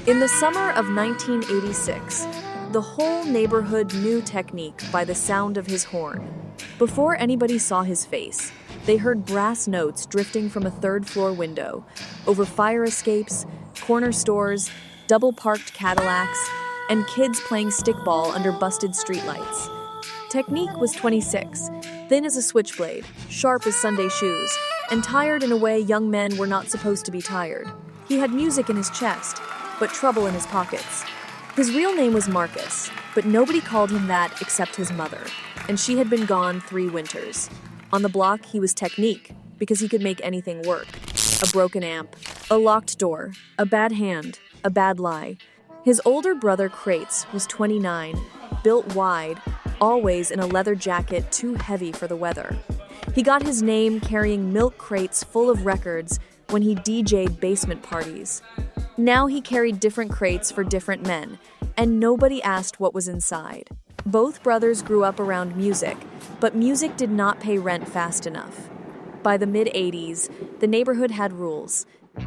In the summer of 1986, the whole neighborhood knew Technique by the sound of his horn. Before anybody saw his face, they heard brass notes drifting from a third-floor window, over fire escapes, corner stores, double-parked Cadillacs, and kids playing stickball under busted streetlights. Technique was 26, thin as a switchblade, sharp as Sunday shoes, and tired in a way young men were not supposed to be tired. He had music in his chest, but trouble in his pockets. His real name was Marcus, but nobody called him that except his mother, and she had been gone 3 winters. On the block, he was Technique, because he could make anything work. A broken amp, a locked door, a bad hand, a bad lie. His older brother Crates was 29, built wide, always in a leather jacket too heavy for the weather. He got his name carrying milk crates full of records when he DJ'd basement parties. Now he carried different crates for different men, and nobody asked what was inside. Both brothers grew up around music, but music did not pay rent fast enough. By the mid-'80s, the neighborhood had rules.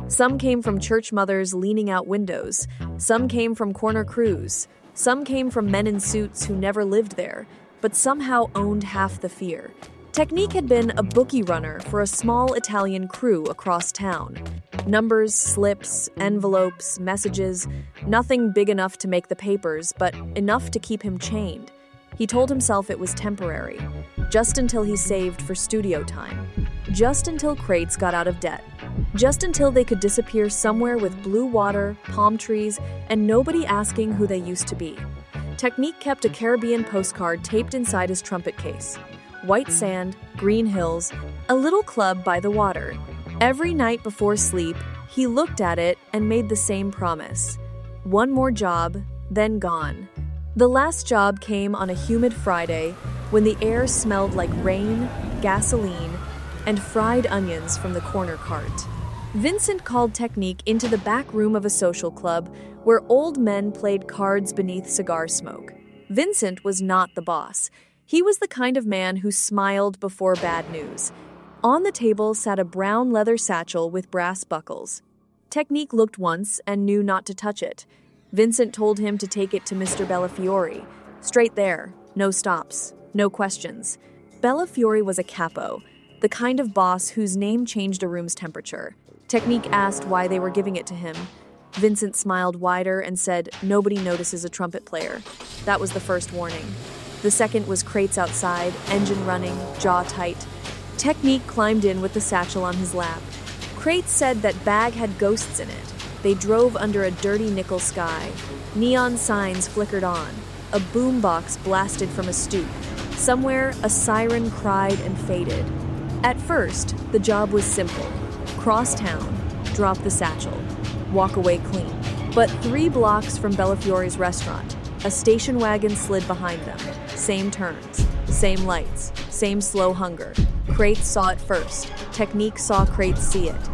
Some came from church mothers leaning out windows, some came from corner crews, some came from men in suits who never lived there, but somehow owned half the fear. Technique had been a bookie runner for a small Italian crew across town. Numbers, slips, envelopes, messages, nothing big enough to make the papers, but enough to keep him chained. He told himself it was temporary, just until he saved for studio time, just until Crates got out of debt, just until they could disappear somewhere with blue water, palm trees, and nobody asking who they used to be. Technique kept a Caribbean postcard taped inside his trumpet case. White sand, green hills, a little club by the water. Every night before sleep, he looked at it and made the same promise. One more job, then gone. The last job came on a humid Friday when the air smelled like rain, gasoline, and fried onions from the corner cart. Vincent called Technique into the back room of a social club where old men played cards beneath cigar smoke. Vincent was not the boss. He was the kind of man who smiled before bad news. On the table sat a brown leather satchel with brass buckles. Technique looked once and knew not to touch it. Vincent told him to take it to Mr. Bellafiore. Straight there, no stops, no questions. Bellafiore was a capo, the kind of boss whose name changed a room's temperature. Technique asked why they were giving it to him. Vincent smiled wider and said, "Nobody notices a trumpet player." That was the first warning. The second was Crates outside, engine running, jaw tight. Technique climbed in with the satchel on his lap. Crates said that bag had ghosts in it. They drove under a dirty nickel sky. Neon signs flickered on. A boombox blasted from a stoop. Somewhere, a siren cried and faded. At first, the job was simple. Cross town, drop the satchel, walk away clean. But 3 blocks from Bellafiore's restaurant, a station wagon slid behind them. Same turns, same lights, same slow hunger. Crates saw it first. Technique saw Crates see it.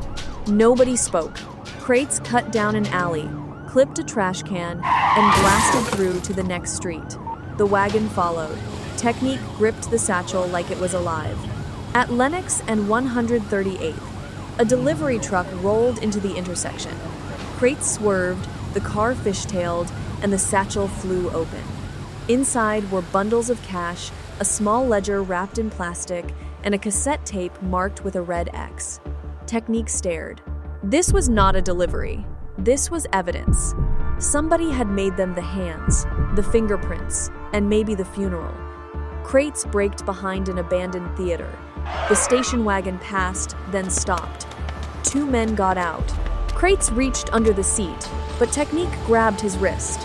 Nobody spoke. Crates cut down an alley, clipped a trash can, and blasted through to the next street. The wagon followed. Technique gripped the satchel like it was alive. At Lenox and 138th, a delivery truck rolled into the intersection. Crates swerved, the car fishtailed, and the satchel flew open. Inside were bundles of cash, a small ledger wrapped in plastic, and a cassette tape marked with a red X. Technique stared. This was not a delivery. This was evidence. Somebody had made them the hands, the fingerprints, and maybe the funeral. Crates braked behind an abandoned theater. The station wagon passed, then stopped. 2 men got out. Crates reached under the seat, but Technique grabbed his wrist.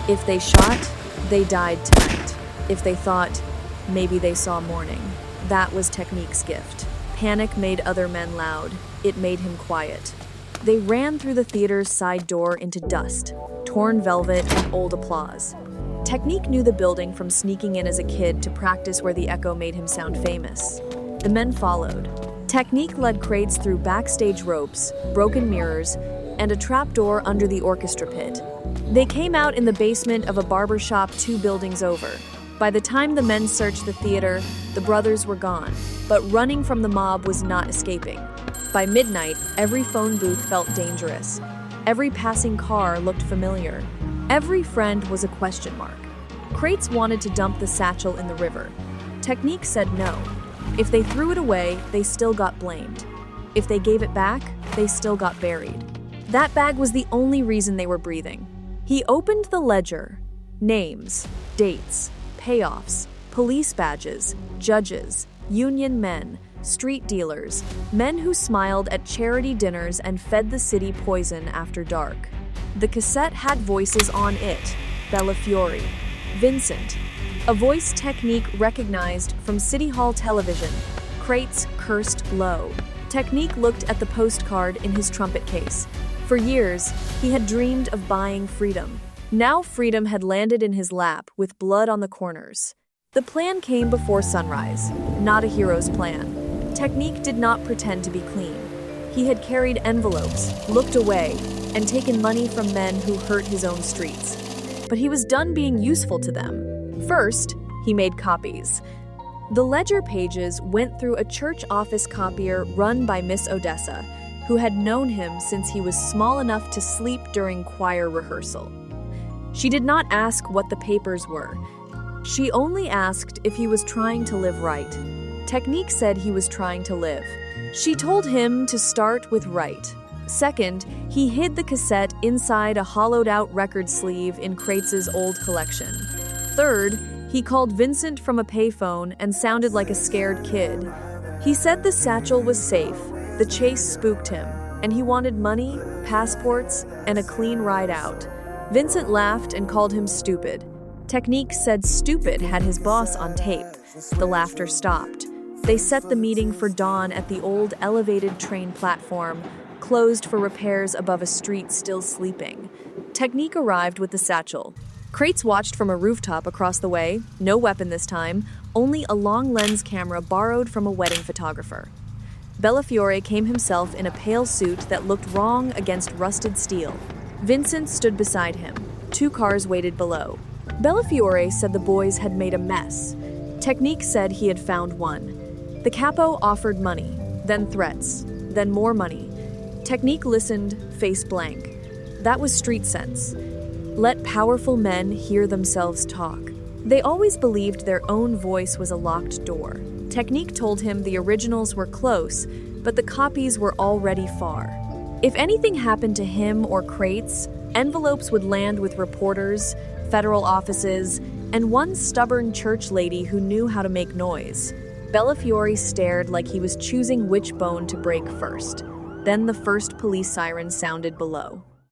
If they shot, they died tonight. If they thought, maybe they saw morning. That was Technique's gift. Panic made other men loud. It made him quiet. They ran through the theater's side door into dust, torn velvet, and old applause. Technique knew the building from sneaking in as a kid to practice where the echo made him sound famous. The men followed. Technique led Crates through backstage ropes, broken mirrors, and a trapdoor under the orchestra pit. They came out in the basement of a barber shop 2 buildings over. By the time the men searched the theater, the brothers were gone, but running from the mob was not escaping. By midnight, every phone booth felt dangerous. Every passing car looked familiar. Every friend was a question mark. Crates wanted to dump the satchel in the river. Technique said no. If they threw it away, they still got blamed. If they gave it back, they still got buried. That bag was the only reason they were breathing. He opened the ledger. Names, dates, payoffs, police badges, judges, union men, street dealers, men who smiled at charity dinners and fed the city poison after dark. The cassette had voices on it: Bellafiore, Vincent, a voice Technique recognized from City Hall television. Crates cursed low. Technique looked at the postcard in his trumpet case. For years, he had dreamed of buying freedom. Now freedom had landed in his lap with blood on the corners. The plan came before sunrise, not a hero's plan. Technique did not pretend to be clean. He had carried envelopes, looked away, and taken money from men who hurt his own streets. But he was done being useful to them. First, he made copies. The ledger pages went through a church office copier run by Miss Odessa, who had known him since he was small enough to sleep during choir rehearsal. She did not ask what the papers were. She only asked if he was trying to live right. Technique said he was trying to live. She told him to start with right. Second, he hid the cassette inside a hollowed-out record sleeve in Crates' old collection. Third, he called Vincent from a payphone and sounded like a scared kid. He said the satchel was safe, the chase spooked him, and he wanted money, passports, and a clean ride out. Vincent laughed and called him stupid. Technique said stupid had his boss on tape. The laughter stopped. They set the meeting for dawn at the old elevated train platform, closed for repairs above a street still sleeping. Technique arrived with the satchel. Crates watched from a rooftop across the way, no weapon this time, only a long lens camera borrowed from a wedding photographer. Bellafiore came himself in a pale suit that looked wrong against rusted steel. Vincent stood beside him. 2 cars waited below. Bellafiore said the boys had made a mess. Technique said he had found one. The capo offered money, then threats, then more money. Technique listened, face blank. That was street sense. Let powerful men hear themselves talk. They always believed their own voice was a locked door. Technique told him the originals were close, but the copies were already far. If anything happened to him or Crates, envelopes would land with reporters, federal offices, and one stubborn church lady who knew how to make noise. Bellafiore stared like he was choosing which bone to break first. Then the first police siren sounded below.